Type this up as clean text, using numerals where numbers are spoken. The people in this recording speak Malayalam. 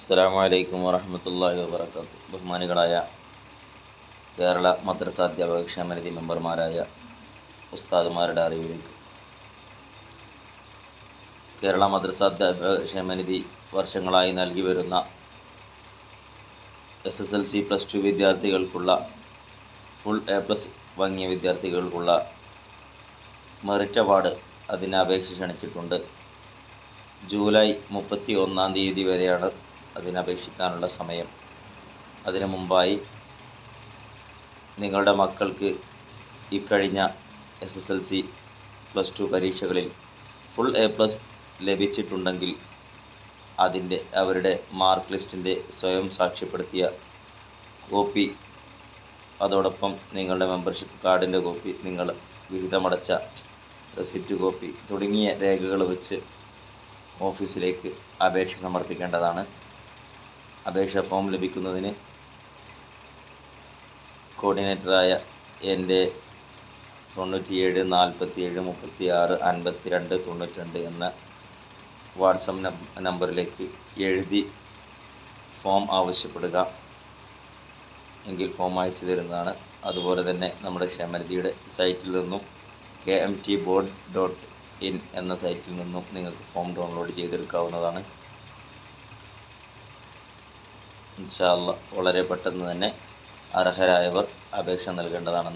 അസ്സലാമു അലൈക്കും വറഹ്മത്തുള്ളാഹി വബറകാതുഹു. ബഹുമാനികളായ കേരള മദ്രസ അധ്യാപക ക്ഷേമനിധി മെമ്പർമാരായ ഉസ്താദുമാരുടെ അറിവിലേക്ക്, കേരള മദ്രസ അധ്യാപക ക്ഷേമനിധി വർഷങ്ങളായി നൽകി വരുന്ന SSLC +2 വിദ്യാർത്ഥികൾക്കുള്ള ഫുൾ A+ വാങ്ങിയ വിദ്യാർത്ഥികൾക്കുള്ള മെറിറ്റ് അവാർഡ് അതിന് അപേക്ഷ ക്ഷണിച്ചിട്ടുണ്ട്. ജൂലൈ 31 വരെയാണ് അതിനപേക്ഷിക്കാനുള്ള സമയം. അതിനു മുമ്പായി നിങ്ങളുടെ മക്കൾക്ക് ഇക്കഴിഞ്ഞ SSLC +2 പരീക്ഷകളിൽ ഫുൾ A+ ലഭിച്ചിട്ടുണ്ടെങ്കിൽ അവരുടെ മാർക്ക് ലിസ്റ്റിൻ്റെ സ്വയം സാക്ഷ്യപ്പെടുത്തിയ കോപ്പി, അതോടൊപ്പം നിങ്ങളുടെ മെമ്പർഷിപ്പ് കാർഡിൻ്റെ കോപ്പി, നിങ്ങൾ വിഹിതമടച്ച റെസിപ്റ്റ് കോപ്പി തുടങ്ങിയ രേഖകൾ വെച്ച് ഓഫീസിലേക്ക് അപേക്ഷ സമർപ്പിക്കേണ്ടതാണ്. അപേക്ഷാ ഫോം ലഭിക്കുന്നതിന് കോർഡിനേറ്ററായ എൻ്റെ 97 47 36 52 92 എന്ന വാട്സപ്പ് നമ്പറിലേക്ക് എഴുതി ഫോം ആവശ്യപ്പെടുക എങ്കിൽ ഫോം അയച്ചു തരുന്നതാണ്. അതുപോലെ തന്നെ നമ്മുടെ ക്ഷേമനിധിയുടെ സൈറ്റിൽ നിന്നും kmtboard.in എന്ന സൈറ്റിൽ നിന്നും നിങ്ങൾക്ക് ഫോം ഡൗൺലോഡ് ചെയ്തെടുക്കാവുന്നതാണ്. ഇൻഷാ അല്ലാഹ് വളരെ പെട്ടെന്ന് തന്നെ അർഹരായവർ അപേക്ഷ നൽകേണ്ടതാണ്.